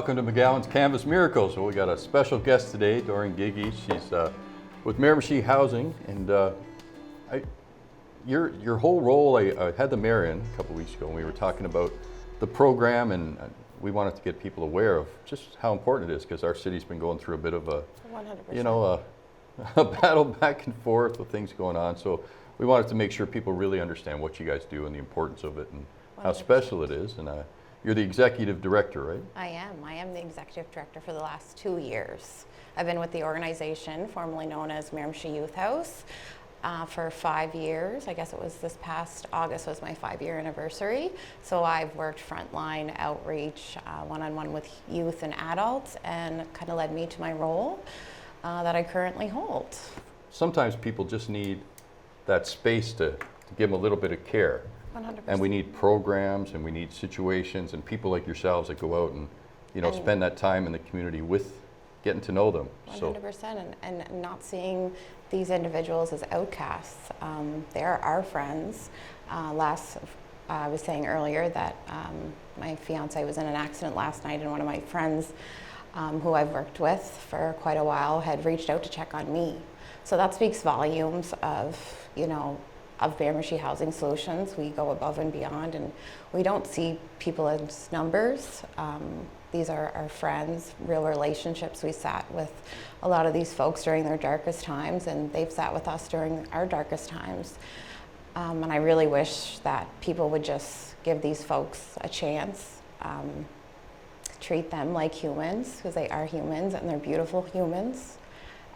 welcome to McGowan's Canvas Miracles. So we got a special guest today, Geikie. She's with Miramichi Housing, and your whole role, I had the mayor in a couple weeks ago, and we were talking about the program, and we wanted to get people aware of just how important it is, because our city's been going through a bit of a, 100%. A battle back and forth with things going on. So we wanted to make sure people really understand what you guys do and the importance of it and 100%. how special it is. And you're the executive director, right? I am the executive director for the last 2 years. I've been with the organization, formerly known as Miramichi Youth House, for 5 years. I guess it was this past August was my 5-year anniversary. So I've worked frontline outreach, one-on-one with youth and adults, and kind of led me to my role that I currently hold. Sometimes people just need that space to give them a little bit of care. 100%. And we need programs, and we need situations, and people like yourselves that go out and spend that time in the community with getting to know them. 100%, and not seeing these individuals as outcasts. They're our friends. I was saying earlier that my fiance was in an accident last night, and one of my friends who I've worked with for quite a while had reached out to check on me. So that speaks volumes of Miramichi Housing Solutions. We go above and beyond, and we don't see people as numbers. These are our friends, real relationships. We sat with a lot of these folks during their darkest times, and they've sat with us during our darkest times. And I really wish that people would just give these folks a chance, treat them like humans, because they are humans and they're beautiful humans.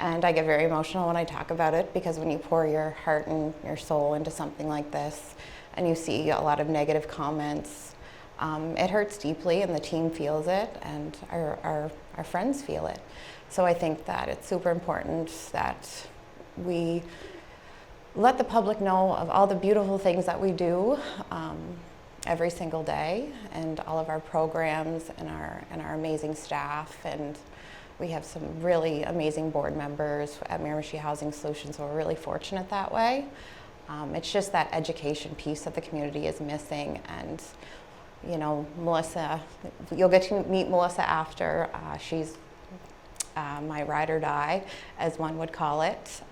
And I get very emotional when I talk about it, because when you pour your heart and your soul into something like this and you see a lot of negative comments, it hurts deeply, and the team feels it, and our friends feel it. So I think that it's super important that we let the public know of all the beautiful things that we do every single day, and all of our programs and our amazing staff. And we have some really amazing board members at Miramichi Housing Solutions, so we're really fortunate that way. It's just that education piece that the community is missing. And Melissa, you'll get to meet Melissa after. She's my ride or die, as one would call it.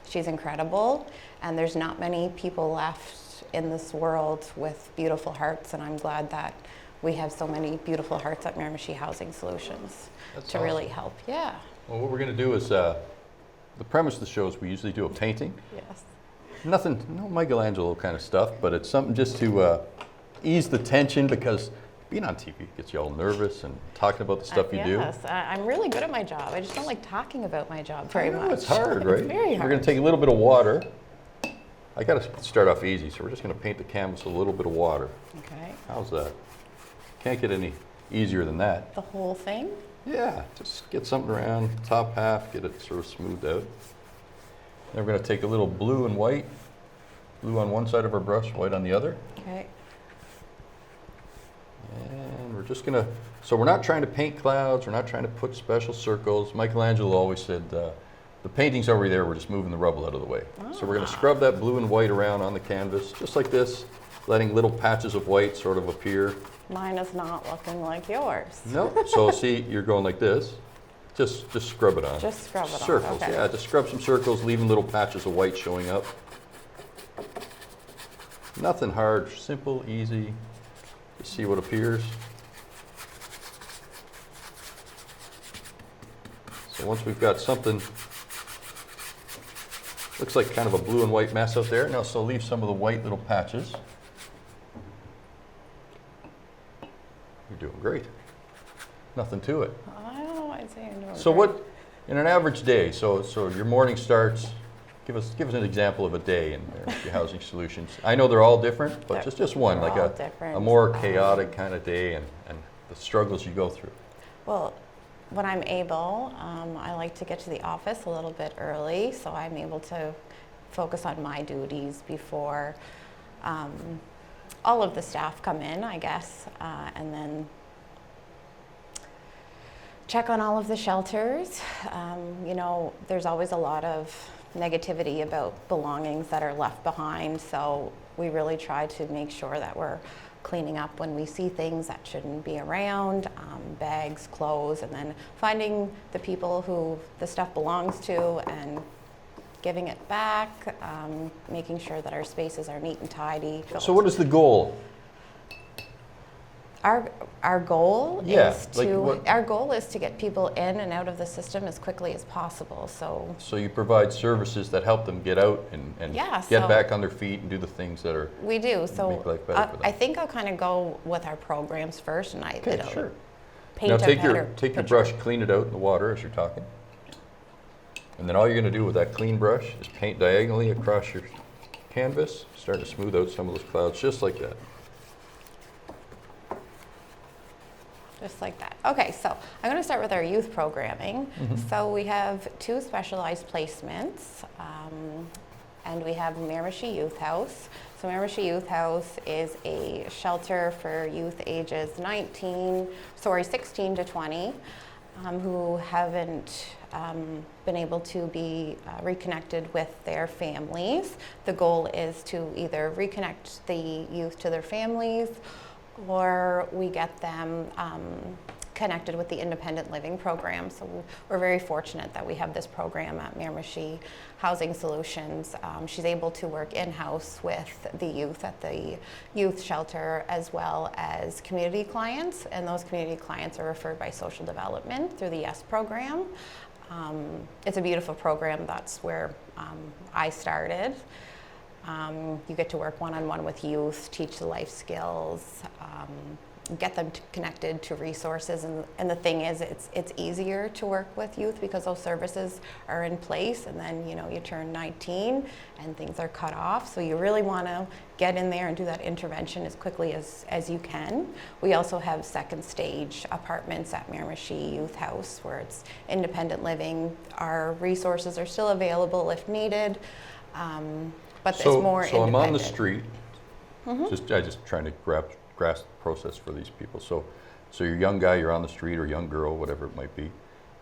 She's incredible, and there's not many people left in this world with beautiful hearts, and I'm glad that we have so many beautiful hearts at Miramichi Housing Solutions. That's to awesome. Really help. Yeah. Well, what we're going to do is, the premise of the show is we usually do a painting. Yes. Nothing, no Michelangelo kind of stuff, but it's something just to ease the tension, because being on TV gets you all nervous and talking about the stuff you do. Yes, I'm really good at my job. I just don't like talking about my job very much. It's hard, right? It's very hard. We're going to take a little bit of water. I got to start off easy, so we're just going to paint the canvas with a little bit of water. Okay. How's that? Can't get any easier than that. The whole thing? Yeah, just get something around the top half, get it sort of smoothed out. Then we're going to take a little blue and white. Blue on one side of our brush, white on the other. Okay. And we're just going to, so we're not trying to paint clouds, we're not trying to put special circles. Michelangelo always said, the painting's over there, we're just moving the rubble out of the way. So we're going to scrub that blue and white around on the canvas, just like this, letting little patches of white sort of appear. Mine is not looking like yours. No, so see, you're going like this. Just scrub it on. Just scrub it on. Circles, Okay. yeah, just scrub some circles, leaving little patches of white showing up. Nothing hard, simple, easy. Just see what appears. So once we've got something, looks like kind of a blue and white mess out there. Now, so leave some of the white little patches. You're doing great. Nothing to it. I don't know why I'd say I'm doing So great. what, in an average day, so your morning starts, give us an example of a day in Miramichi Housing Solutions. I know they're all different, but just one, They're like all a different. more chaotic kind of day, and the struggles you go through. Well, when I'm able, I like to get to the office a little bit early, so I'm able to focus on my duties before all of the staff come in, I guess, and then check on all of the shelters. There's always a lot of negativity about belongings that are left behind, so we really try to make sure that we're cleaning up when we see things that shouldn't be around, bags, clothes, and then finding the people who the stuff belongs to and giving it back, making sure that our spaces are neat and tidy. So what is the goal? Our goal Yeah, is like to what- our goal is to get people in and out of the system as quickly as possible. So you provide services that help them get out and Yeah, get so- back on their feet and do the things that are. we do. So Make life better for them. I think I'll kind of go with our programs first, and Okay, it'll sure. paint Now a take better your picture. brush, clean it out in the water as you're talking. And then all you're going to do with that clean brush is paint diagonally across your canvas, start to smooth out some of those clouds, just like that. Just like that. Okay, so I'm going to start with our youth programming. So we have 2 specialized placements, and we have Miramichi Youth House. So Miramichi Youth House is a shelter for youth ages 16 to 20, who haven't been able to be reconnected with their families. The goal is to either reconnect the youth to their families, or we get them connected with the independent living program. So we're very fortunate that we have this program at Miramichi Housing Solutions. She's able to work in-house with the youth at the youth shelter, as well as community clients, and those community clients are referred by social development through the YES program. It's a beautiful program. That's where I started. You get to work one-on-one with youth, teach the life skills, get them connected to resources, and the thing is, it's easier to work with youth because those services are in place, and then you turn 19 and things are cut off, so you really want to get in there and do that intervention as quickly as you can. We also have second stage apartments at Miramichi Youth House where it's independent living. Our resources are still available if needed. But it's more So I'm on the independent. street, just trying to grasp the process for these people. So you're a young guy, you're on the street, or young girl, whatever it might be,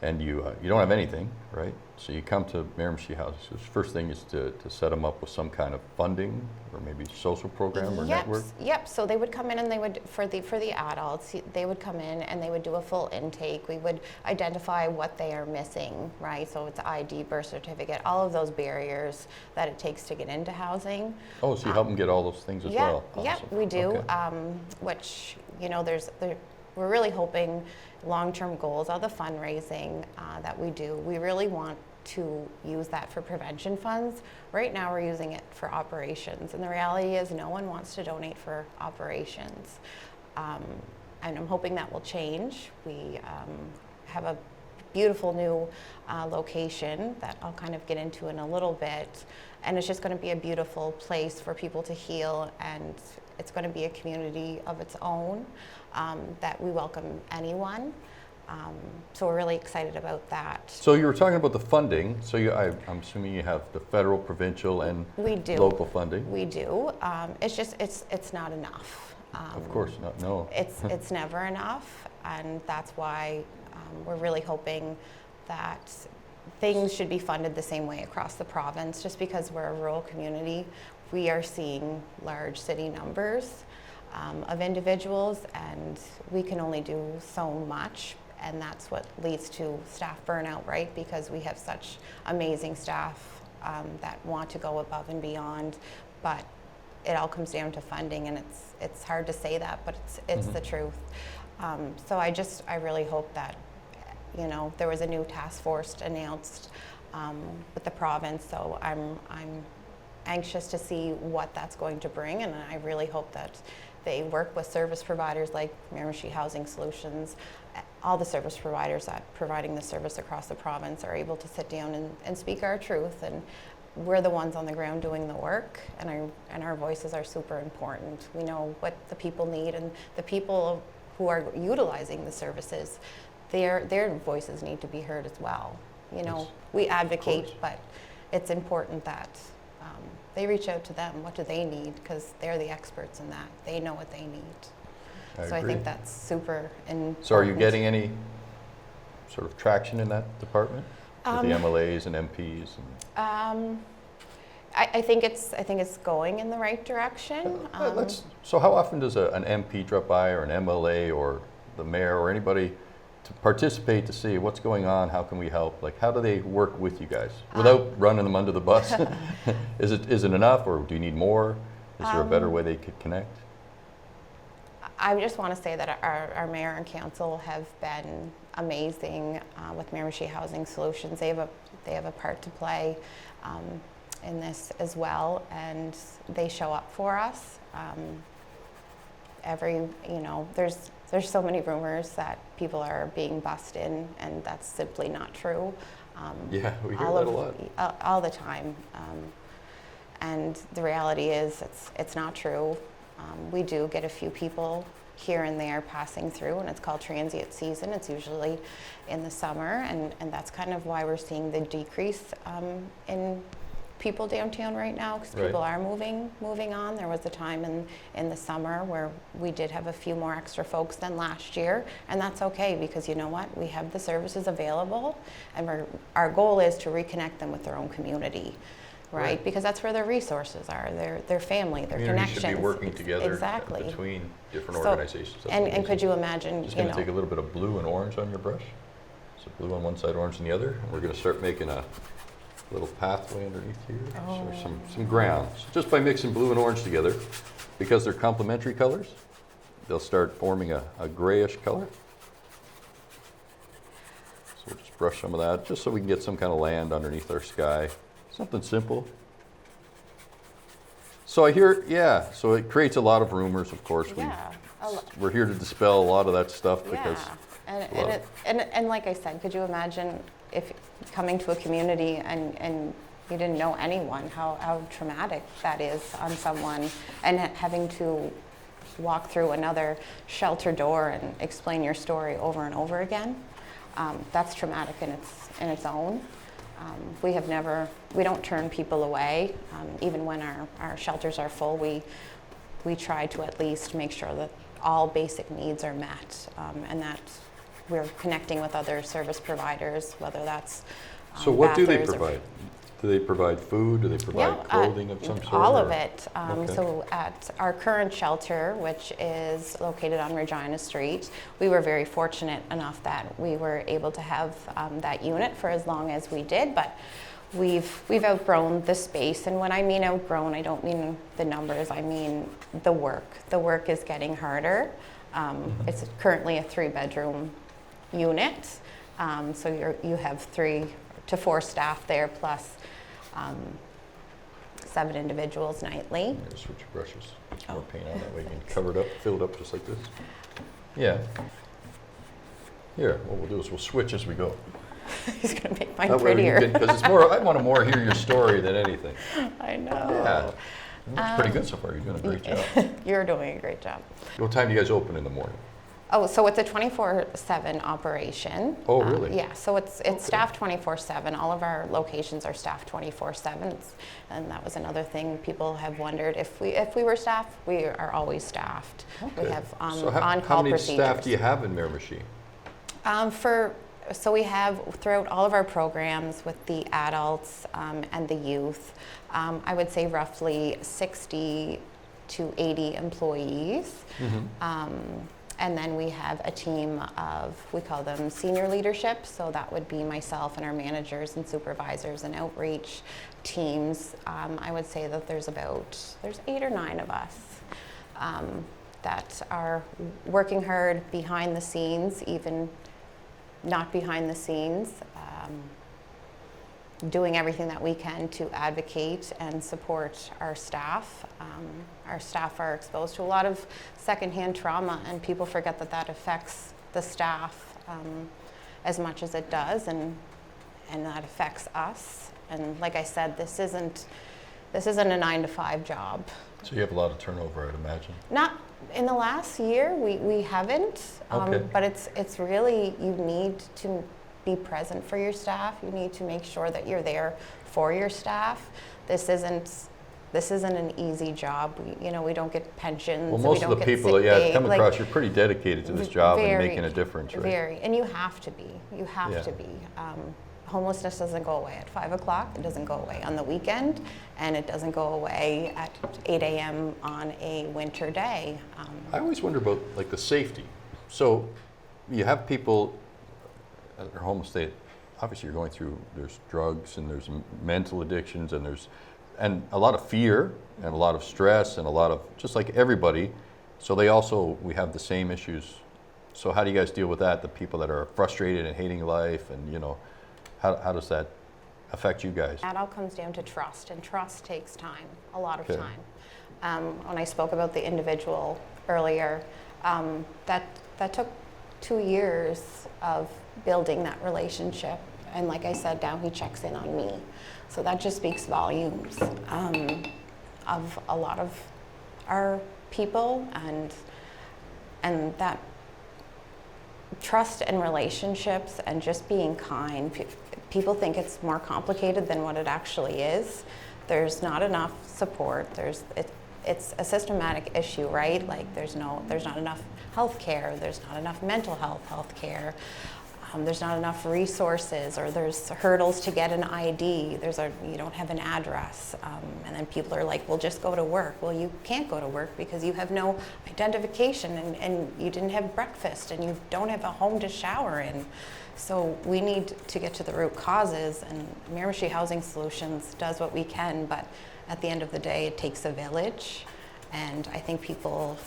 and you don't have anything, right? So you come to Miramichi House. So the first thing is to set them up with some kind of funding, or maybe social program or network. Yep. So they would come in, and they would for the adults. They would come in and they would do a full intake. We would identify what they are missing, right? So it's ID, birth certificate, all of those barriers that it takes to get into housing. Oh, so you help them get all those things as well. Yep, Awesome. we do. Okay. Which we're really hoping long-term goals are the fundraising that we do. We really want to use that for prevention funds. Right now we're using it for operations, and the reality is no one wants to donate for operations. And I'm hoping that will change. We have a beautiful new location that I'll kind of get into in a little bit, and it's just going to be a beautiful place for people to heal, and it's going to be a community of its own that we welcome anyone. So we're really excited about that. So you were talking about the funding. So I'm assuming you have the federal, provincial, and We do. local funding. We do. It's just it's not enough. Of course not. No. It's never enough, and that's why we're really hoping that things should be funded the same way across the province. Just because we're a rural community, we are seeing large city numbers of individuals, and we can only do so much. And that's what leads to staff burnout, right? Because we have such amazing staff that want to go above and beyond, but it all comes down to funding, and it's hard to say that, but it's the truth. So I really hope that, there was a new task force announced with the province, so I'm anxious to see what that's going to bring, and I really hope that they work with service providers like Miramichi Housing Solutions. All the service providers that providing the service across the province are able to sit down and speak our truth, and we're the ones on the ground doing the work, and our voices are super important. We know what the people need, and the people who are utilizing the services, their voices need to be heard as well. Yes, we advocate, but it's important that they reach out to them. What do they need? Because they're the experts in that. They know what they need. So I think that's super important. So are you getting any sort of traction in that department with the MLAs and MPs? I think it's going in the right direction. So how often does an MP drop by, or an MLA, or the mayor, or anybody to participate to see what's going on? How can we help? Like, how do they work with you guys without running them under the bus? Is it enough, or do you need more? Is there a better way they could connect? I just want to say that our mayor and council have been amazing with Miramichi Housing Solutions. They have a part to play in this as well, and they show up for us. There's so many rumors that people are being bussed in, and that's simply not true. Yeah, we hear that a lot. All the time. And the reality is it's not true. We do get a few people here and there passing through, and it's called transient season. It's usually in the summer, and that's kind of why we're seeing the decrease in people downtown right now, because people are moving on. There was a time in the summer where we did have a few more extra folks than last year, and that's okay, because you know what? We have the services available, and our goal is to reconnect them with their own community. Right, because that's where their resources are, their family, their connections. Should be working together exactly. Between different organizations. And could you imagine? Just going to take a little bit of blue and orange on your brush. So blue on one side, orange on the other. And we're going to start making a little pathway underneath here. Oh. So some ground. So just by mixing blue and orange together, because they're complementary colors, they'll start forming a grayish color. So we'll just brush some of that, just so we can get some kind of land underneath our sky. Something simple. So I hear, so it creates a lot of rumors, of course. Yeah. We're here to dispel a lot of that stuff because. And like I said, could you imagine if coming to a community and you didn't know anyone, how traumatic that is on someone, and having to walk through another shelter door and explain your story over and over again? That's traumatic in its own. We don't turn people away. Even when our shelters are full, we try to at least make sure that all basic needs are met, and that we're connecting with other service providers, whether that's So what do they provide? Do they provide food? Do they provide clothing of some sort? All of it. Okay. So at our current shelter, which is located on Regina Street, we were very fortunate enough that we were able to have that unit for as long as we did, but we've outgrown the space. And when I mean outgrown, I don't mean the numbers, I mean the work. The work is getting harder. It's currently a 3-bedroom unit, so you have 3 to 4 staff there, plus 7 individuals nightly. Switch your brushes. More paint on that way. You can cover it up, fill it up just like this. Yeah. Here, what we'll do is we'll switch as we go. He's going to make mine prettier. Because it's more. I want to more hear your story than anything. I know. Yeah. That's pretty good so far. You're doing a great job. You're doing a great job. What time do you guys open in the morning? Oh, so it's a 24/7 operation. Oh, really? Yeah, so it's staffed 24/7. All of our locations are staffed 24/7. And that was another thing people have wondered. If we were staffed, we are always staffed. Okay. We have So on-call procedures. How many staff do you have in Miramichi? So we have, throughout all of our programs with the adults and the youth, I would say roughly 60 to 80 employees. And then we have a team of, we call them senior leadership, so that would be myself and our managers and supervisors and outreach teams. I would say that there's 8 or 9 of us that are working hard behind the scenes, even not behind the scenes, doing everything that we can to advocate and support our staff. Our staff are exposed to a lot of secondhand trauma, and people forget that affects the staff as much as it does, and that affects us. And like I said, this isn't a 9-to-5 job. So you have a lot of turnover, I'd imagine. Not in the last year, we haven't, Okay. but it's really, you need to be present for your staff. You need to make sure that you're there for your staff. This isn't an easy job. We don't get pensions. Well, most of the people that come across, you're pretty dedicated to this job and making a difference, right? Very, and you have to be. You have to be. homelessness doesn't go away at 5 o'clock, it doesn't go away on the weekend, and it doesn't go away at 8 a.m. on a winter day. I always wonder about like the safety. So you have people at their homeless state, obviously you're going through, there's drugs and there's mental addictions and there's a lot of fear and a lot of stress and a lot of, just like everybody. So we have the same issues. So how do you guys deal with that? The people that are frustrated and hating life, and how does that affect you guys? That all comes down to trust, and trust takes time, a lot of time. When I spoke about the individual earlier, that took 2 years of building that relationship. And like I said, now he checks in on me. So that just speaks volumes of a lot of our people, and that trust and relationships and just being kind. People think it's more complicated than what it actually is. There's not enough support. It's a systematic issue, right? Like there's not enough health care. There's not enough mental health care. There's not enough resources, or there's hurdles to get an ID. You don't have an address. And then people are like, well, just go to work. Well, you can't go to work because you have no identification, and you didn't have breakfast, and you don't have a home to shower in. So we need to get to the root causes, and Miramichi Housing Solutions does what we can, but at the end of the day, it takes a village. And I think people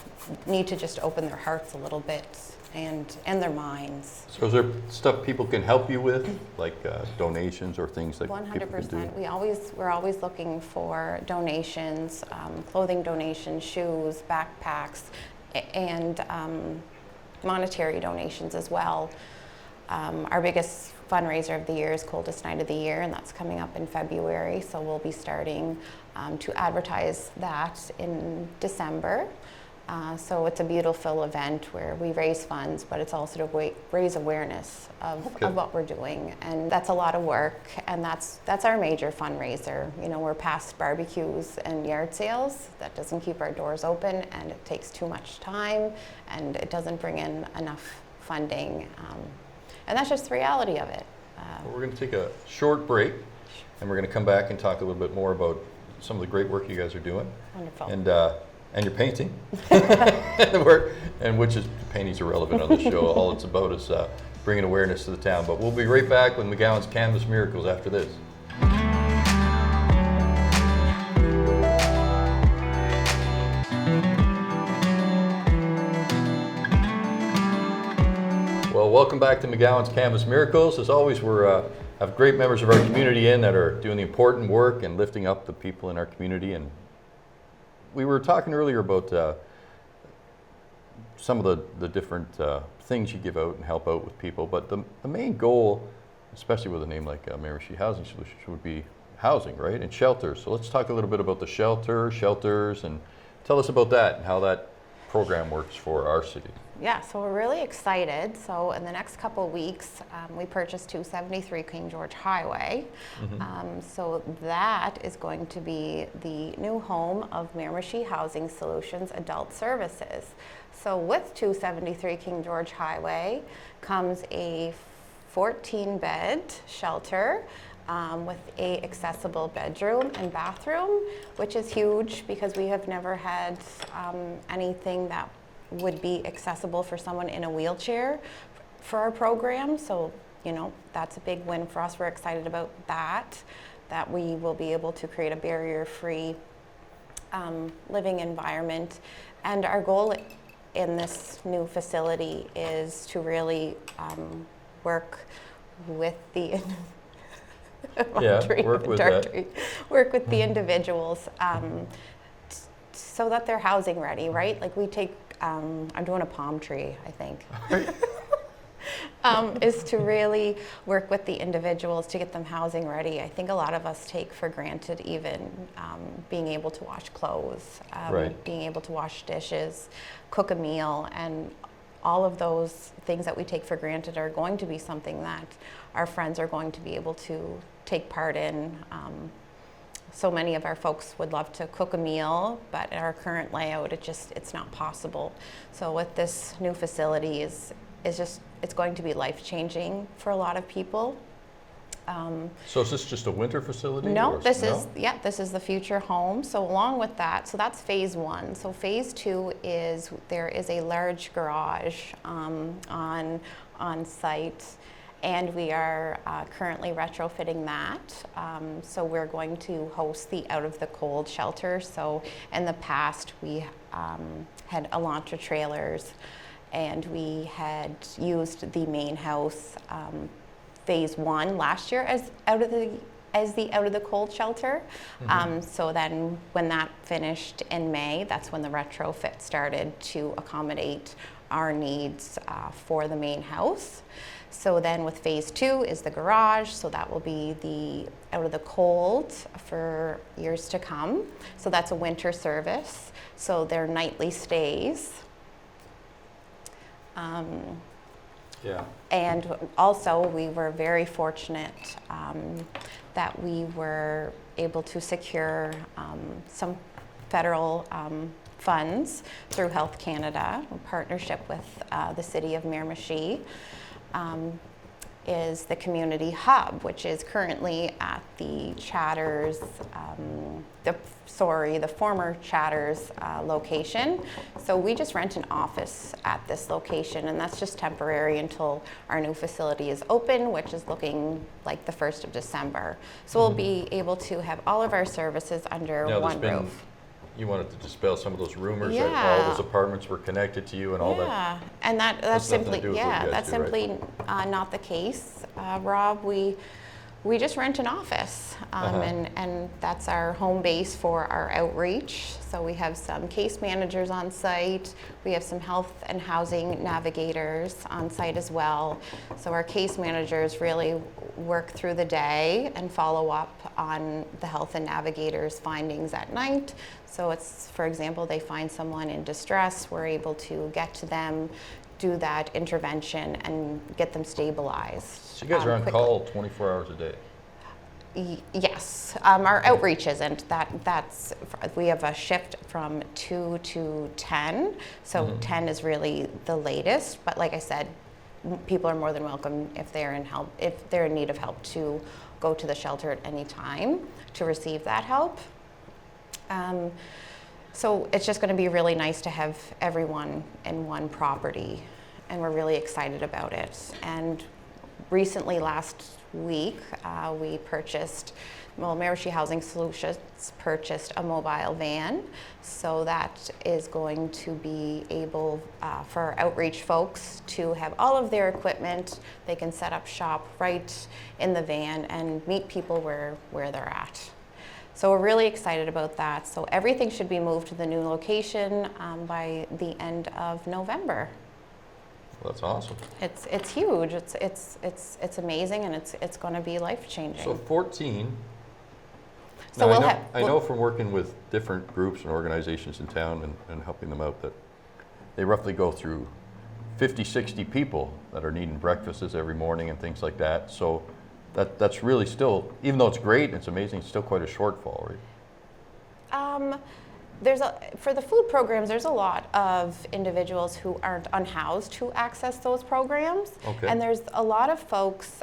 need to just open their hearts a little bit and their minds. So is there stuff people can help you with, like donations or things that 100%. people can do? We're always looking for donations, clothing donations, shoes, backpacks, and monetary donations as well. Our biggest fundraiser of the year is Coldest Night of the Year, and that's coming up in February. So we'll be starting to advertise that in December. So it's a beautiful event where we raise funds, but it's also to raise awareness of what we're doing. And that's a lot of work, and that's our major fundraiser. We're past barbecues and yard sales. That doesn't keep our doors open, and it takes too much time, and it doesn't bring in enough funding. And that's just the reality of it. We're going to take a short break, and we're going to come back and talk a little bit more about some of the great work you guys are doing. Wonderful. And your painting, and which is, painting's irrelevant on the show. All it's about is bringing awareness to the town. But we'll be right back with McGowan's Canvas Miracles after this. Well, welcome back to McGowan's Canvas Miracles. As always, we have great members of our community that are doing the important work and lifting up the people in our community. And we were talking earlier about some of the different things you give out and help out with people, but the main goal, especially with a name like Miramichi Housing Solutions, would be housing, right, and shelters. So let's talk a little bit about the shelters, and tell us about that and how that program works for our city. Yeah, so we're really excited. So in the next couple of weeks, we purchased 273 King George Highway. So that is going to be the new home of Miramichi Housing Solutions Adult Services. So with 273 King George Highway comes a 14-bed shelter with a accessible bedroom and bathroom, which is huge because we have never had anything that would be accessible for someone in a wheelchair for our program. So, that's a big win for us. We're excited about that we will be able to create a barrier-free living environment. And our goal in this new facility is to really work with the work with the individuals so that they're housing ready, right? Like we take, I'm doing a palm tree, I think, is to really work with the individuals to get them housing ready. I think a lot of us take for granted even being able to wash clothes, being able to wash dishes, cook a meal, and all of those things that we take for granted are going to be something that our friends are going to be able to take part in. So many of our folks would love to cook a meal, but in our current layout, it's not possible. So with this new facility it's going to be life-changing for a lot of people. So is this just a winter facility? No, or- this is the future home. So along with that, so that's phase one. So phase two is there is a large garage on site, and we are currently retrofitting that. So we're going to host the Out of the Cold shelter. So in the past, we had Elantra trailers, and we had used the main house phase one last year as the Out of the Cold shelter. So then when that finished in May, that's when the retrofit started to accommodate our needs for the main house. So then with phase two is the garage, so that will be the Out of the Cold for years to come. So that's a winter service, so they're nightly stays. Yeah. And also, we were very fortunate that we were able to secure some federal funds through Health Canada, in partnership with the City of Miramichi, is the community hub, which is currently at the Chatters, the former Chatters location. So we just rent an office at this location, and that's just temporary until our new facility is open, which is looking like the 1st of December. So we'll be able to have all of our services under Now, one roof. You wanted to dispel some of those rumors that Yeah. all those apartments were connected to you and all that. Yeah, and that's Has nothing to simply do with what you guys that's do, right? simply not the case, Rob. We just rent an office, and that's our home base for our outreach. So we have some case managers on site. We have some health and housing navigators on site as well. So our case managers really work through the day and follow up on the health and navigators' findings at night. So it's, for example, they find someone in distress, we're able to get to them, do that intervention, and get them stabilized. So you guys are on quickly. call 24 hours a day. Yes, our outreach isn't. We have a shift from 2 to 10, so 10 is really the latest. But like I said, people are more than welcome if they're in need of help to go to the shelter at any time to receive that help. So it's just going to be really nice to have everyone in one property, and we're really excited about it. And recently, last week, we Miramichi Housing Solutions purchased a mobile van. So that is going to be able for our outreach folks to have all of their equipment. They can set up shop right in the van and meet people where they're at. So we're really excited about that. So everything should be moved to the new location by the end of November. Well, that's awesome. It's huge. It's amazing, and it's going to be life changing. So 14. So Now, I know from working with different groups and organizations in town and helping them out that they roughly go through 50, 60 people that are needing breakfasts every morning and things like that. So that's really still, even though it's great and it's amazing, it's still quite a shortfall, right? For the food programs, there's a lot of individuals who aren't unhoused who access those programs. Okay. And there's a lot of folks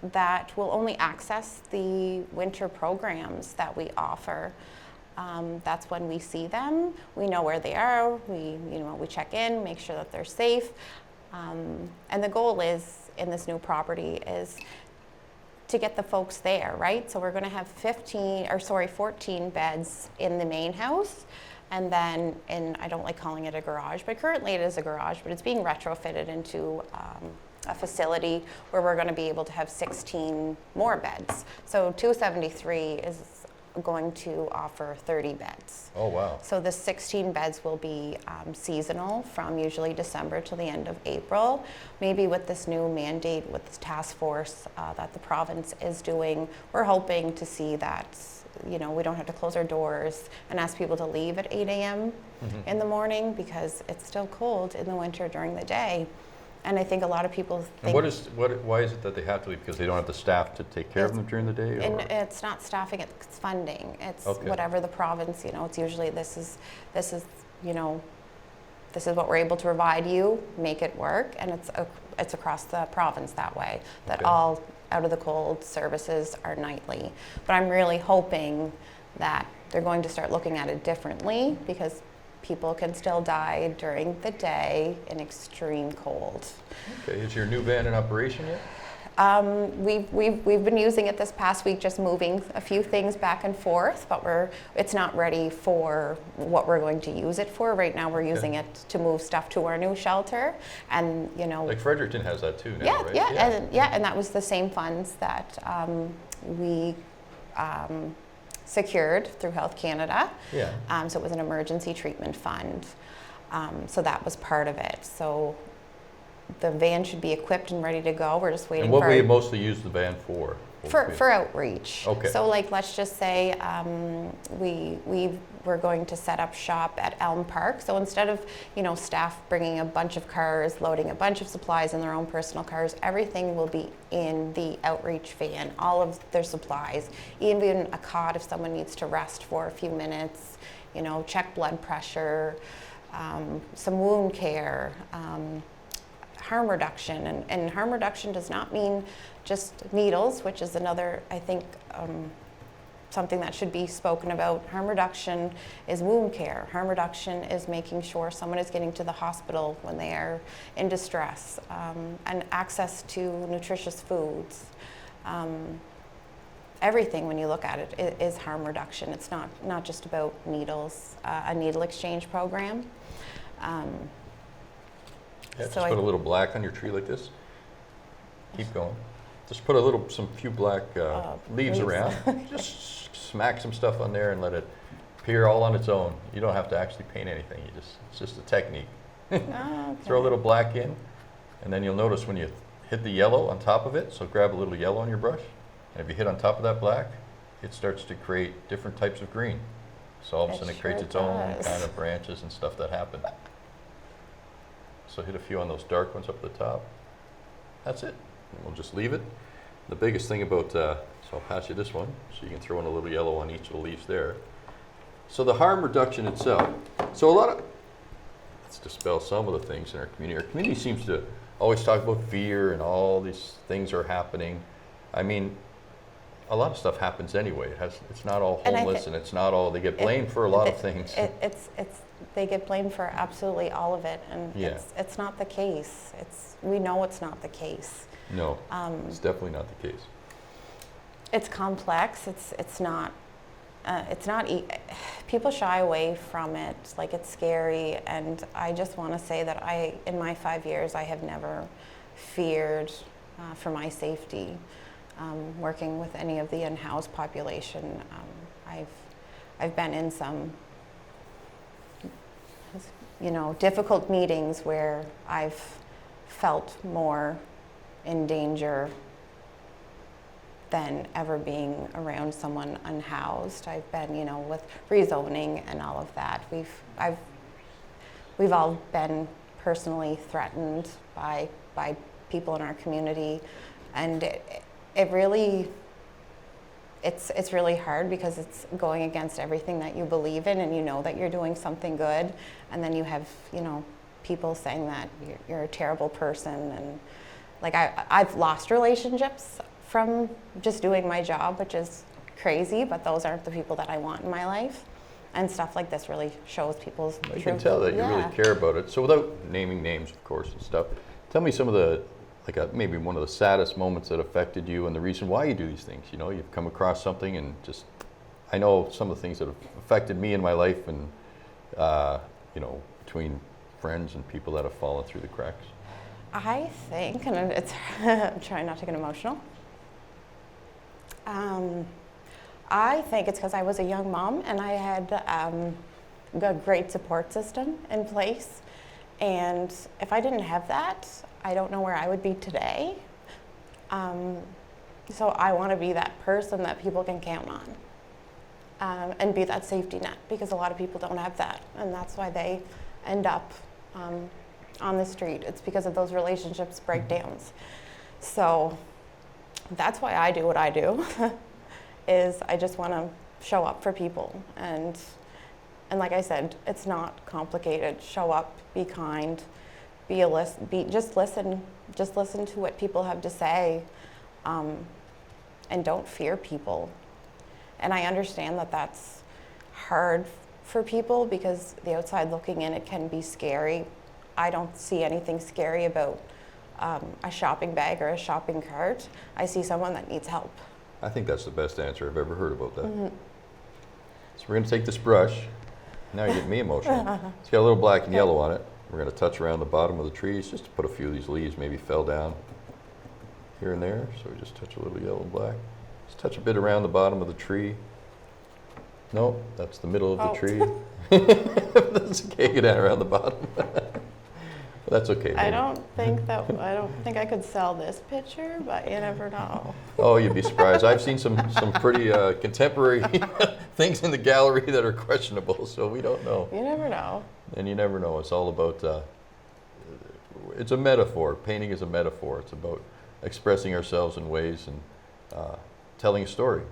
that will only access the winter programs that we offer. That's when we see them. We know where they are. We check in, make sure that they're safe. And the goal is, in this new property, is to get the folks there, right? So we're going to have 14 beds in the main house, and then I don't like calling it a garage, but currently it is a garage, but it's being retrofitted into a facility where we're going to be able to have 16 more beds. So 273 is going to offer 30 beds. Oh, wow. So the 16 beds will be seasonal from usually December to the end of April. Maybe with this new mandate, with this task force that the province is doing, we're hoping to see that, we don't have to close our doors and ask people to leave at 8 a.m. in the morning, because it's still cold in the winter during the day. And I think a lot of people think... Why is it that they have to leave? Because they don't have the staff to take care of them during the day? Or? And it's not staffing, it's funding. It's whatever the province, it's usually this is what we're able to provide you, make it work. And it's across the province that way, that all out of the cold services are nightly. But I'm really hoping that they're going to start looking at it differently, because people can still die during the day in extreme cold. Okay, is your new van in operation yet? We've been using it this past week, just moving a few things back and forth, but it's not ready for what we're going to use it for. Right now we're using it to move stuff to our new shelter, and Like Fredericton has that too now, yeah, right? And that was the same funds that we secured through Health Canada. Yeah. So it was an emergency treatment fund. So that was part of it. So the van should be equipped and ready to go. We're just waiting And what will you mostly use the van for? for outreach. Okay. So like, let's just say we're going to set up shop at Elm Park. So instead of staff bringing a bunch of cars, loading a bunch of supplies in their own personal cars, everything will be in the outreach van. All of their supplies, even a cot if someone needs to rest for a few minutes. Check blood pressure, some wound care. Harm reduction, and harm reduction does not mean just needles, which is another, I think, something that should be spoken about. Harm reduction is wound care. Harm reduction is making sure someone is getting to the hospital when they are in distress, and access to nutritious foods. Everything, when you look at it, is harm reduction. It's not just about needles, a needle exchange program. Yeah, just put a little black on your tree like this. Keep going. Just put some few black leaves around. Just smack some stuff on there and let it appear all on its own. You don't have to actually paint anything. It's just a technique. Okay. Throw a little black in, and then you'll notice when you hit the yellow on top of it, so grab a little yellow on your brush, and if you hit on top of that black, it starts to create different types of green. So all of a sudden it creates its own kind of branches and stuff that happen. So hit a few on those dark ones up at the top. That's it. And we'll just leave it. The biggest thing about, so I'll pass you this one, so you can throw in a little yellow on each of the leaves there. So the harm reduction itself. So let's dispel some of the things in our community. Our community seems to always talk about fear and all these things are happening. I mean, a lot of stuff happens anyway. It's not all homeless, and it's not all, they get blamed for a lot of things. They get blamed for absolutely all of it, and it's not the case. We know it's not the case. No, it's definitely not the case. It's complex. It's not. People shy away from it, like it's scary. And I just want to say that in my 5 years, I have never feared for my safety. Working with any of the in-house population, I've been in some difficult meetings where I've felt more in danger than ever being around someone unhoused. I've been, with rezoning and all of that. We've all been personally threatened by people in our community, and it's really hard because it's going against everything that you believe in, and you know that you're doing something good, and then you have people saying that you're a terrible person. And like I've lost relationships from just doing my job, which is crazy, but those aren't the people that I want in my life. And stuff like this really shows people's You can tell that you really care about it. So without naming names, of course, and stuff, tell me some of the, maybe one of the saddest moments that affected you and the reason why you do these things. You've come across something, and just, I know some of the things that have affected me in my life, and between friends and people that have fallen through the cracks. I think, and I'm trying not to get emotional. I think it's because I was a young mom and I had a great support system in place. And if I didn't have that, I don't know where I would be today. So I want to be that person that people can count on, and be that safety net, because a lot of people don't have that. And that's why they end up on the street. It's because of those relationships breakdowns. So that's why I do what I do, is I just want to show up for people. And like I said, it's not complicated. Show up, be kind, just listen to what people have to say. and don't fear people. And I understand that that's hard for people because the outside looking in, it can be scary. I don't see anything scary about a shopping bag or a shopping cart. I see someone that needs help. I think that's the best answer I've ever heard about that. So we're going to take this brush. Now you're getting me emotional. It's got a little black and yellow on it. We're going to touch around the bottom of the trees just to put a few of these leaves maybe fell down here and there. So we just touch a little yellow and black. Just touch a bit around the bottom of the tree. No, that's the middle of the tree. That's okay, get that around the bottom. That's okay. I don't think I could sell this picture, but you never know. Oh, you'd be surprised. I've seen some pretty contemporary things in the gallery that are questionable, so we don't know. You never know. And you never know. It's all about, it's a metaphor. Painting is a metaphor. It's about expressing ourselves in ways and telling a story,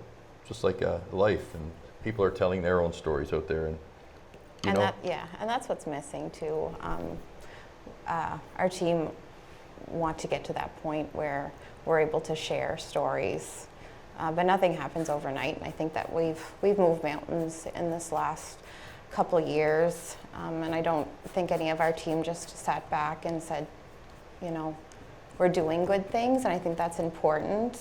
just like life. And people are telling their own stories out there. And that's what's missing too. Our team want to get to that point where we're able to share stories, but nothing happens overnight. And I think that we've moved mountains in this last couple years, and I don't think any of our team just sat back and said, you know, we're doing good things. And I think that's important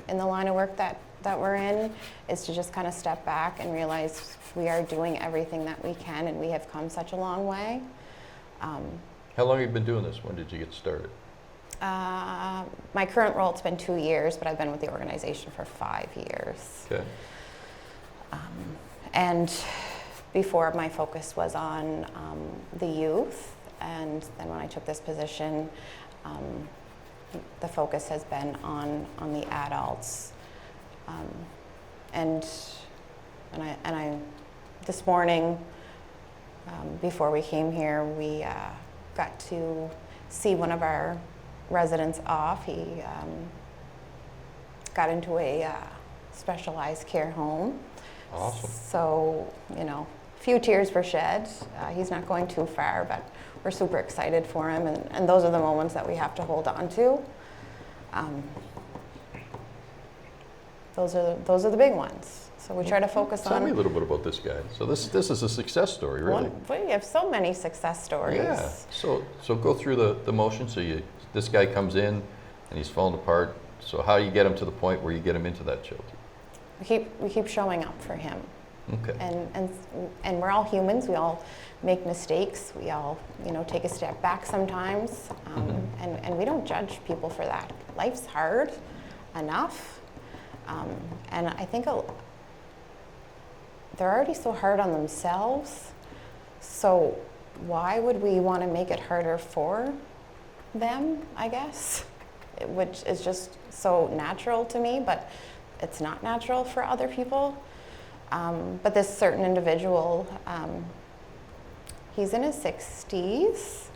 in the line of work that we're in, is to just kind of step back and realize we are doing everything that we can, and we have come such a long way. How long have you been doing this? When did you get started? My current role, it's been 2 years, but I've been with the organization for 5 years. Okay. And before, my focus was on the youth, and then when I took this position, the focus has been on the adults. And I this morning, before we came here, we got to see one of our residents off. He got into a specialized care home. Awesome. So, you know, a few tears were shed. He's not going too far, but we're super excited for him, and those are the moments that we have to hold on to. Those are the big ones. So we try to focus on. Tell me a little bit about this guy. So this is a success story, really. We have so many success stories. Yeah. So go through the motion. So this guy comes in, and he's falling apart. So how do you get him to the point where you get him into that shelter? We keep showing up for him. Okay. And we're all humans. We all make mistakes. We all, you know, take a step back sometimes. And we don't judge people for that. Life's hard enough. And I think they're already so hard on themselves, so why would we want to make it harder for them, I guess? Which is just so natural to me, but it's not natural for other people. But this certain individual, he's in his 60s.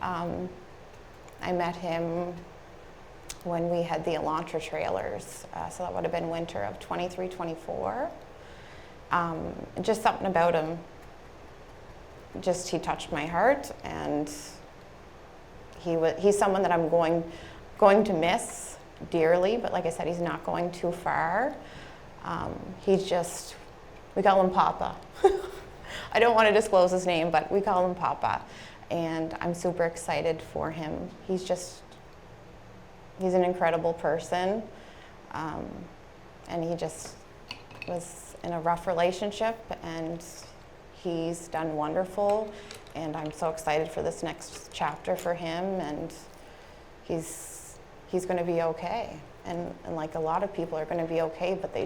I met him when we had the Elantra trailers, so that would have been winter of 23, 24. Just something about him, he touched my heart, and he's someone that I'm going to miss dearly, but like I said, he's not going too far. We call him Papa. I don't want to disclose his name, but we call him Papa, and I'm super excited for him. He's an incredible person, and he just was in a rough relationship, and he's done wonderful, and I'm so excited for this next chapter for him, and he's going to be okay, and like a lot of people are going to be okay, but they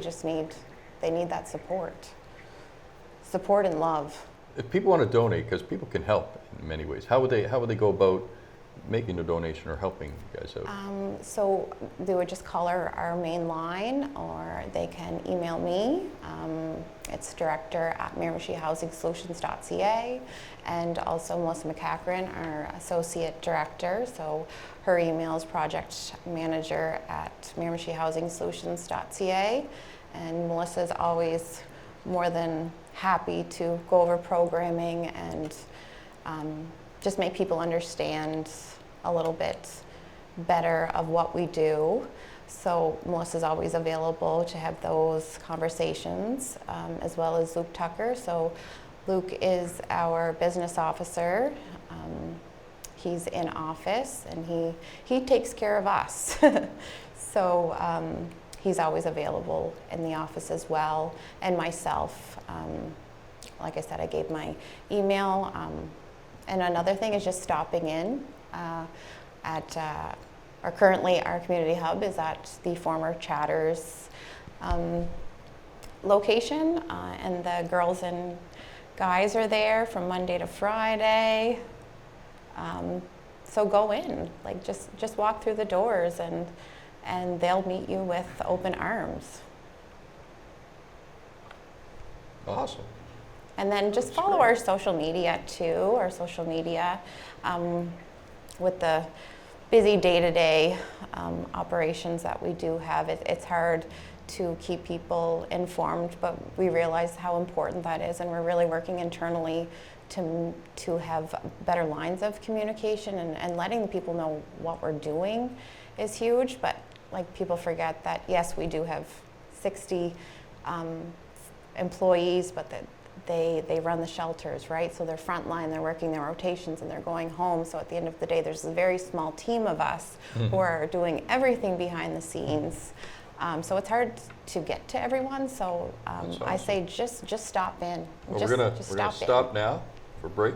need that support and love. If people want to donate, because people can help in many ways, how would they go about making a donation or helping you guys out? So they would just call our main line, or they can email me. It's director@MiramichiHousingSolutions.ca, and also Melissa McCachran, our associate director. So her email is projectmanager@MiramichiHousingSolutions.ca, and Melissa is always more than happy to go over programming and just make people understand a little bit better of what we do. So Melissa's always available to have those conversations, as well as Luke Tucker. So Luke is our business officer. He's in office and he takes care of us. So he's always available in the office as well, and myself. Like I said, I gave my email. And another thing is just stopping in currently our community hub is at the former Chatters location, and the girls and guys are there from Monday to Friday. So go in, like just walk through the doors, and they'll meet you with open arms. Awesome. And then just That's follow great. our social media too, with the busy day-to-day operations that we do have. It's hard to keep people informed, but we realize how important that is, and we're really working internally to have better lines of communication, and letting people know what we're doing is huge. But like, people forget that yes, we do have 60 employees, but that they run the shelters, right? So they're frontline, they're working their rotations, and they're going home. So at the end of the day, there's a very small team of us who are doing everything behind the scenes. So it's hard to get to everyone. So That's I awesome. say just stop in. Well, just, we're gonna just stop now for break,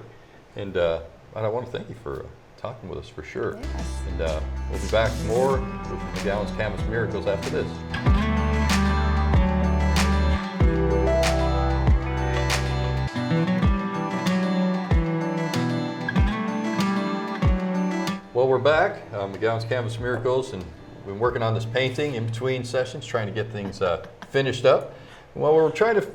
and I want to thank you for talking with us for sure. Yes. And we'll be back more with McGowan's Canvas Miracles after this. Well, we're back, McGowan's Canvas Miracles, and we've been working on this painting in between sessions, trying to get things finished up. Well, we're trying to,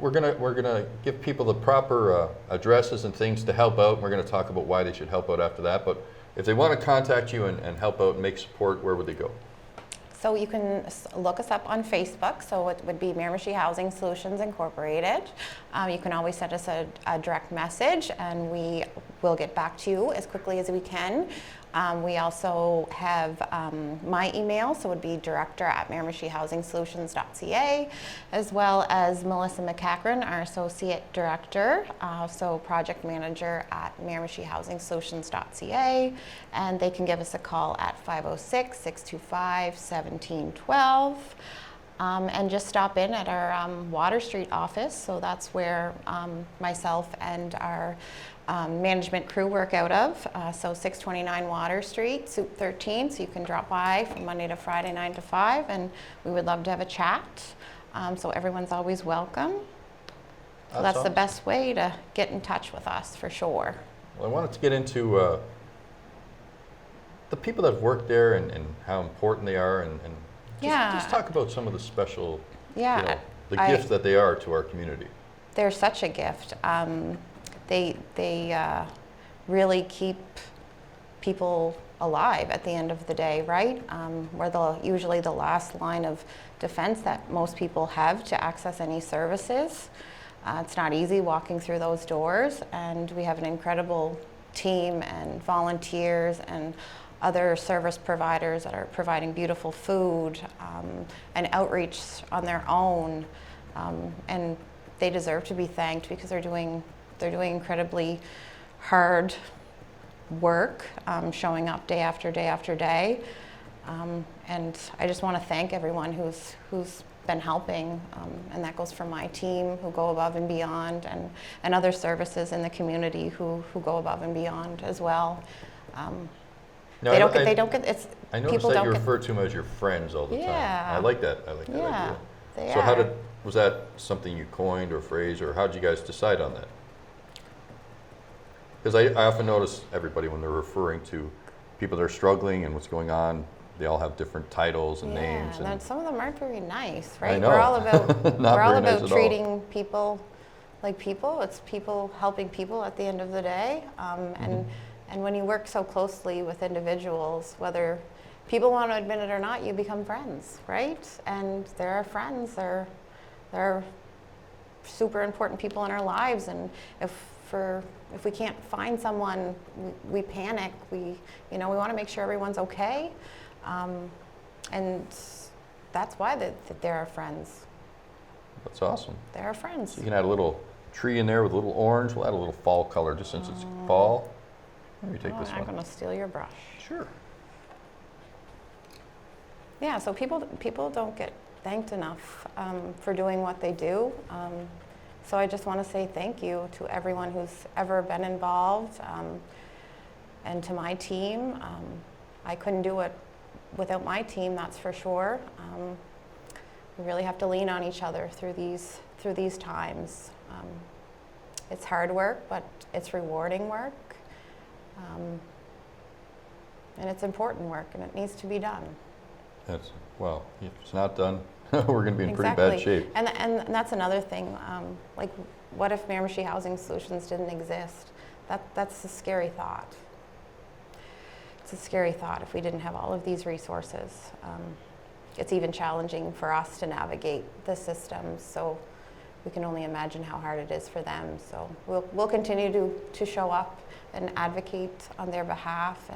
we're gonna give people the proper addresses and things to help out. And we're gonna talk about why they should help out after that. But if they want to contact you and help out and make support, where would they go? So you can look us up on Facebook. So it would be Miramichi Housing Solutions Incorporated. You can always send us a direct message, and we will get back to you as quickly as we can. We also have my email, so it would be director@miramichihousing-solutions.ca, as well as Melissa McCachran, our associate director, so project manager at miramichihousing-solutions.ca, and they can give us a call at 506-625-1712. And just stop in at our Water Street office. So that's where myself and our management crew work out of. So 629 Water Street, Suite 13. So you can drop by from Monday to Friday, 9 to 5, and we would love to have a chat. So everyone's always welcome. So that's the awesome. best way to get in touch with us, for sure. Well, I wanted to get into the people that have worked there and how important they are, and just talk about some of the special, Yeah, the gifts that they are to our community. They're such a gift. They really keep people alive at the end of the day, right? We're usually the last line of defense that most people have to access any services. It's not easy walking through those doors, and we have an incredible team and volunteers and other service providers that are providing beautiful food and outreach on their own, and they deserve to be thanked because they're doing incredibly hard work, showing up day after day after day, and I just want to thank everyone who's been helping, and that goes for my team who go above and beyond, and other services in the community who go above and beyond as well. Now, They don't get. It's I noticed people that don't you get. refer to them as your friends all the time. Yeah. I like that. I like that Yeah, idea. they So are. was that something you coined or phrase, or how did you guys decide on that? Because I often notice everybody, when they're referring to people that are struggling and what's going on, they all have different titles and names. And then some of them aren't very nice, right? I know. We're all about Not we're all very nice about at all. treating people like people. It's people helping people at the end of the day, and when you work so closely with individuals, whether people want to admit it or not, you become friends, right? And they're our friends. They're super important people in our lives, and if we can't find someone, we panic. We want to make sure everyone's okay. And that's why they're our friends. That's awesome. They're our friends. So you can add a little tree in there with a little orange. We'll add a little fall color just since it's fall. Let me take this I'm one. going to steal your brush. Sure. Yeah, so people don't get thanked enough for doing what they do. So I just want to say thank you to everyone who's ever been involved, and to my team. I couldn't do it without my team, that's for sure. We really have to lean on each other through these times. It's hard work, but it's rewarding work, and it's important work, and it needs to be done. Well, if it's not done, we're going to be in pretty bad shape. And that's another thing. Like, what if Miramichi Housing Solutions didn't exist? That's a scary thought. It's a scary thought if we didn't have all of these resources. It's even challenging for us to navigate the systems, so we can only imagine how hard it is for them. So we'll continue to show up and advocate on their behalf,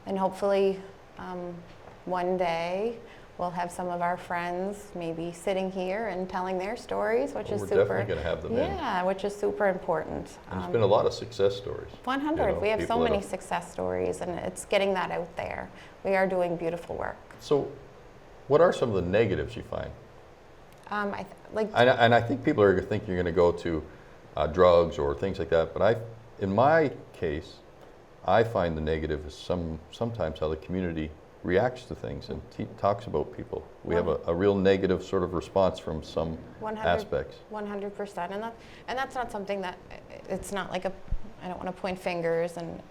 and hopefully one day we'll have some of our friends maybe sitting here and telling their stories, which is we're super. Definitely going to have them in. Yeah, which is super important. There's been a lot of success stories. 100. We have so many success stories, and it's getting that out there. We are doing beautiful work. So, what are some of the negatives you find? And I think people are going to think you're going to go to drugs or things like that. But in my case, I find the negative is sometimes how the community reacts to things and talks about people. We have a real negative sort of response from some aspects. 100%, and that's not something that, it's not like I don't want to point fingers, and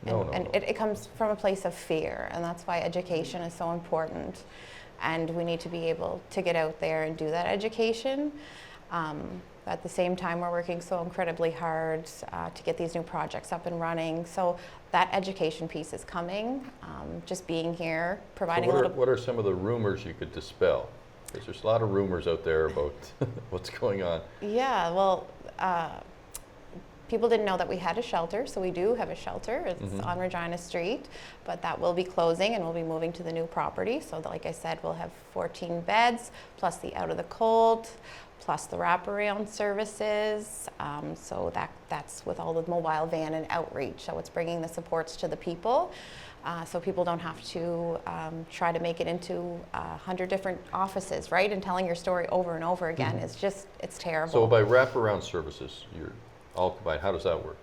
it comes from a place of fear, and that's why education is so important, and we need to be able to get out there and do that education. At the same time, we're working so incredibly hard to get these new projects up and running. So that education piece is coming. Just being here, providing what are some of the rumors you could dispel? Because there's a lot of rumors out there about what's going on. Yeah, well, people didn't know that we had a shelter, so we do have a shelter. It's on Regina Street, but that will be closing, and we'll be moving to the new property. So like I said, we'll have 14 beds, plus the out of the cold, plus the wraparound services. So that's with all the mobile van and outreach. So it's bringing the supports to the people. So people don't have to try to make it into 100 different offices, right? And telling your story over and over again is just, it's terrible. So by wraparound services, you're all combined, how does that work?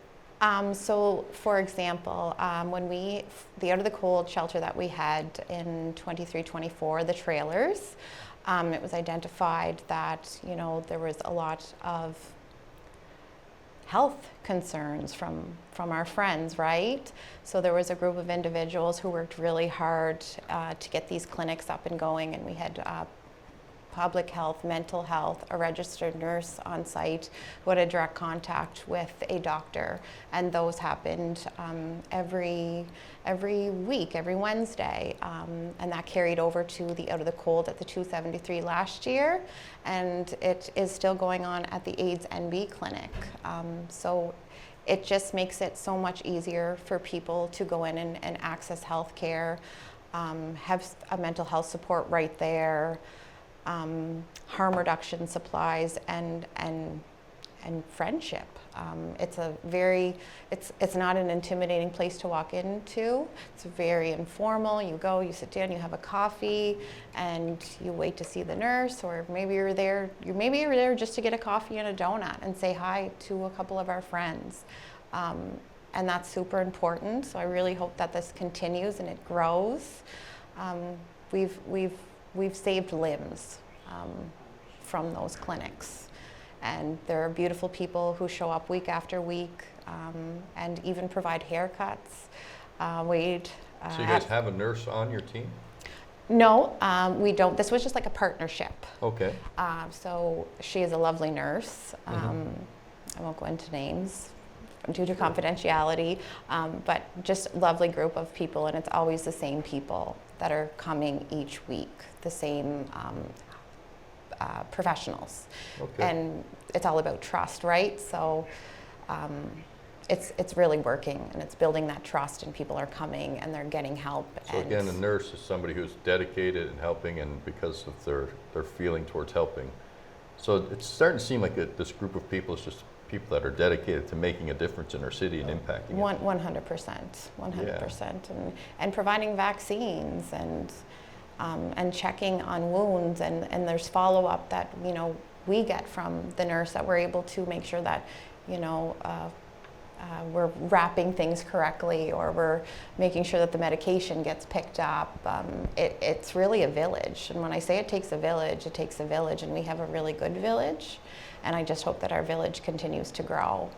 So for example, when the out of the cold shelter that we had in 23-24, the trailers, it was identified that, there was a lot of health concerns from our friends, right? So there was a group of individuals who worked really hard to get these clinics up and going, and we had public health, mental health, a registered nurse on site who had a direct contact with a doctor, and those happened every week, every Wednesday, and that carried over to the out of the cold at the 273 last year, and it is still going on at the AIDS NB clinic. So it just makes it so much easier for people to go in and access health care, have a mental health support right there, harm reduction supplies, and friendship. It's not an intimidating place to walk into. It's very informal. You go, you sit down, you have a coffee, and you wait to see the nurse, or maybe you're there just to get a coffee and a donut and say hi to a couple of our friends. And that's super important. So I really hope that this continues and it grows. We've saved limbs from those clinics, and there are beautiful people who show up week after week and even provide haircuts. So you guys have a nurse on your team? No, we don't. This was just like a partnership. Okay. So she is a lovely nurse. I won't go into names due to confidentiality, but just lovely group of people, and it's always the same people that are coming each week, the same professionals. Okay. And it's all about trust, right? So it's really working, and it's building that trust, and people are coming and they're getting help. So again, a nurse is somebody who's dedicated and helping, and because of their feeling towards helping. So it's starting to seem like this group of people is just people that are dedicated to making a difference in our city and impacting it. 100%, and providing vaccines and checking on wounds, and there's follow-up that we get from the nurse, that we're able to make sure that we're wrapping things correctly, or we're making sure that the medication gets picked up. It's really a village, and when I say it takes a village, it takes a village, and we have a really good village, and I just hope that our village continues to grow.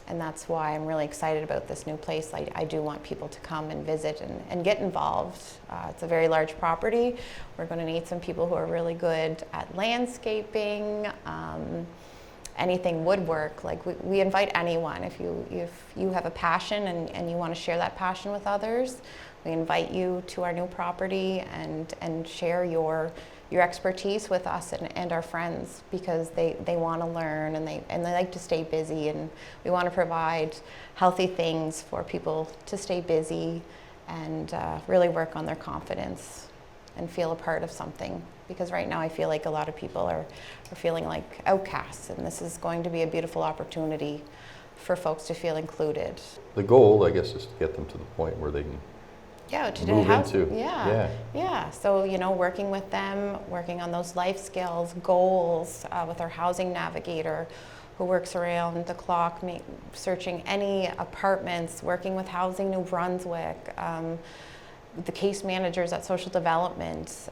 And that's why I'm really excited about this new place. I do want people to come and visit and get involved. It's a very large property. We're going to need some people who are really good at landscaping, anything woodwork. Like we invite anyone. If you have a passion and you want to share that passion with others, we invite you to our new property and share your expertise with us and our friends, because they want to learn, and they like to stay busy, and we want to provide healthy things for people to stay busy and really work on their confidence and feel a part of something. Because right now I feel like a lot of people are feeling like outcasts, and this is going to be a beautiful opportunity for folks to feel included. The goal, I guess, is to get them to the point where they can move into. Yeah. So, working with them, working on those life skills, goals, with our housing navigator who works around the clock, searching any apartments, working with Housing New Brunswick, the case managers at social development.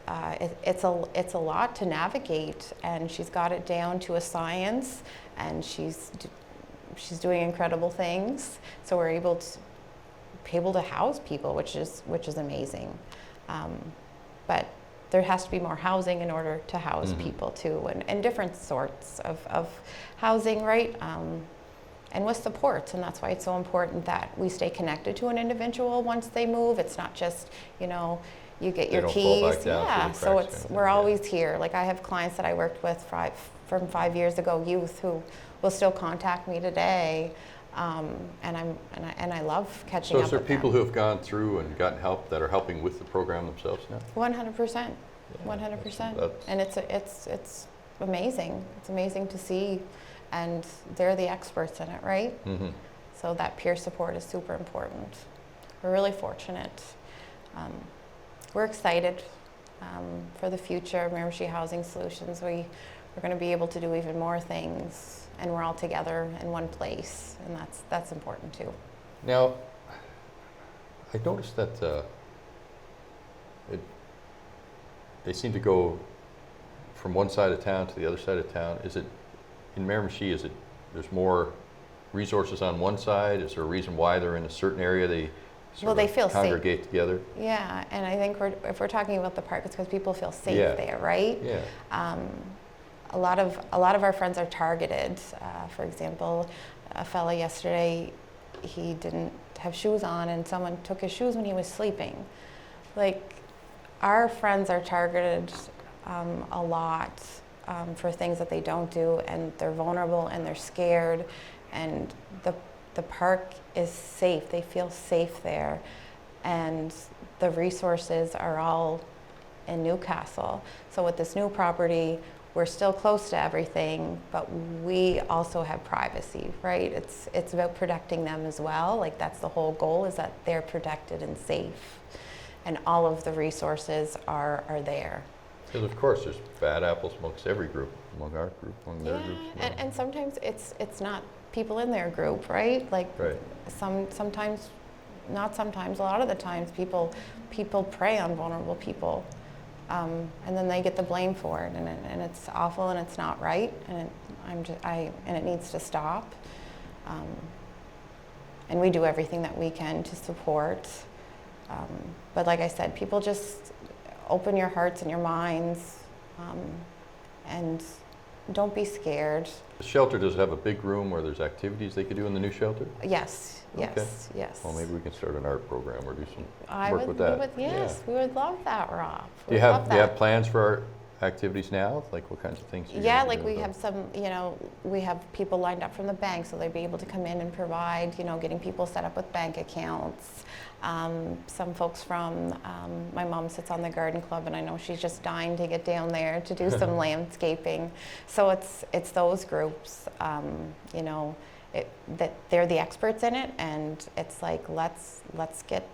It's a lot to navigate, and she's got it down to a science, and she's doing incredible things. So we're able to house people, which is amazing. But there has to be more housing in order to house people too, and different sorts of housing, right? And with supports, and that's why it's so important that we stay connected to an individual once they move. It's not just, you get your keys. So we're always here. Like I have clients that I worked with from 5 years ago, youth, who will still contact me today. And I love catching up with them. So is there people who have gone through and gotten help that are helping with the program themselves now? 100%, 100%. And it's amazing. It's amazing to see, and they're the experts in it, right? So that peer support is super important. We're really fortunate. We're excited for the future of Miramichi Housing Solutions. We're going to be able to do even more things, and we're all together in one place, and that's important too. Now, I noticed that they seem to go from one side of town to the other side of town. Is it in Miramichi? There's more resources on one side? Is there a reason why they're in a certain area? They feel congregate safe together. Yeah, and I think if we're talking about the park, it's because people feel safe there, right? Yeah. A lot of our friends are targeted. For example, a fella yesterday, he didn't have shoes on, and someone took his shoes when he was sleeping. Like, our friends are targeted a lot for things that they don't do, and they're vulnerable and they're scared, and the park is safe. They feel safe there, and the resources are all in Newcastle. So with this new property, we're still close to everything, but we also have privacy, right? It's about protecting them as well. Like, that's the whole goal, is that they're protected and safe, and all of the resources are there. Because of course there's bad apples amongst every group, among our group, among their groups. And sometimes it's not people in their group, right? Like, sometimes, not sometimes, a lot of the times people prey on vulnerable people. And then they get the blame for it, and it's awful, and it's not right, and it needs to stop. And we do everything that we can to support. But like I said, people just open your hearts and your minds, and don't be scared. The shelter does have a big room where there's activities they could do in the new shelter? Yes. Okay. Yes. Well, maybe we can start an art program or do some work with that. We would love that, Rob. Do you have plans for activities now? Like what kinds of things? Are you Yeah, gonna like do we with have some, we have people lined up from the bank, so they'd be able to come in and provide, getting people set up with bank accounts. Some folks from, my mom sits on the garden club, and I know she's just dying to get down there to do some landscaping. So it's those groups, that they're the experts in it, and it's like let's get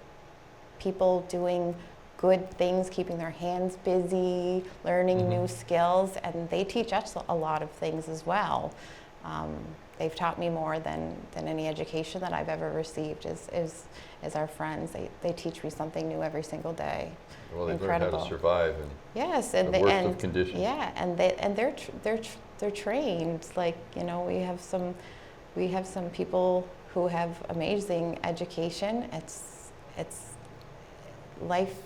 people doing good things, keeping their hands busy, learning new skills, and they teach us a lot of things as well. They've taught me more than any education that I've ever received is our friends. They teach me something new every single day. Well, they've Incredible. learned how to survive in Yes, the and worst of conditions. yeah, and they're trained. Like we have some people who have amazing education. It's life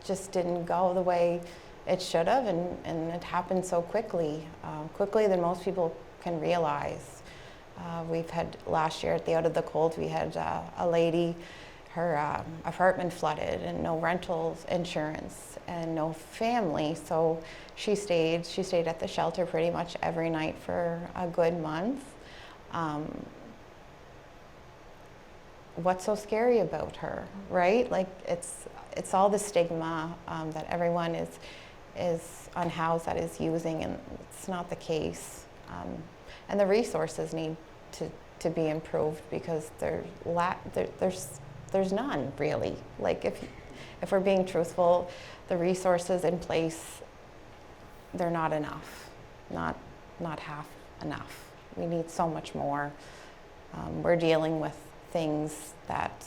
just didn't go the way it should have, and it happened so quickly, quickly than most people can realize. We've had last year at the Out of the Cold, we had a lady, her apartment flooded, and no rentals insurance and no family, so she stayed at the shelter pretty much every night for a good month. What's so scary about her, right? Like it's all the stigma that everyone is unhoused that is using, and it's not the case. And the resources need to be improved because there's none really. Like if we're being truthful, the resources in place, they're not enough, not half enough. We need so much more. We're dealing with things that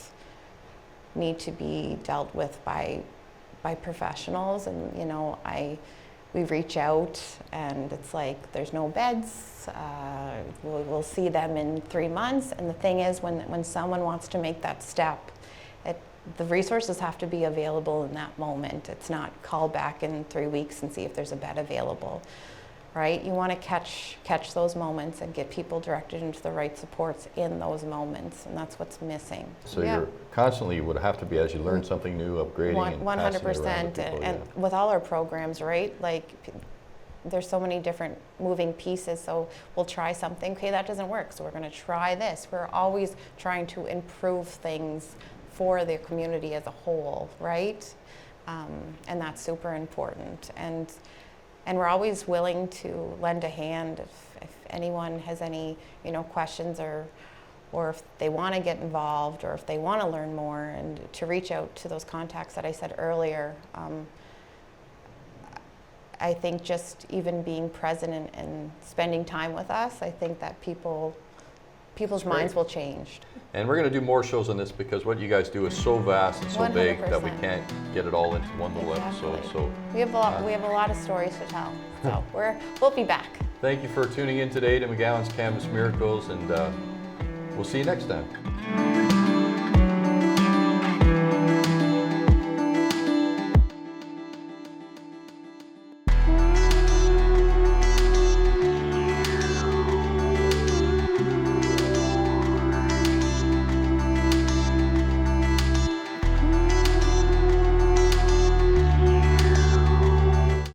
need to be dealt with by professionals, and we reach out and it's like there's no beds. We'll see them in 3 months, and the thing is when someone wants to make that step, the resources have to be available in that moment. It's not call back in 3 weeks and see if there's a bed available. Right? You want to catch those moments and get people directed into the right supports in those moments, and that's what's missing. So you're constantly would have to be, as you learn something new, upgrading and 100%, and with all our programs, right? Like there's so many different moving pieces, so we'll try something, okay, that doesn't work, so we're going to try this. We're always trying to improve things for the community as a whole, right? And that's super important. And we're always willing to lend a hand if anyone has any, questions or if they want to get involved or if they want to learn more, and to reach out to those contacts that I said earlier. I think just even being present and spending time with us, I think that people's minds will change. And we're going to do more shows on this because what you guys do is so vast and so 100%. big that we can't get it all into one little episode. So we have a lot of stories to tell. So we'll be back. Thank you for tuning in today to McGowan's Canvas Miracles, and we'll see you next time.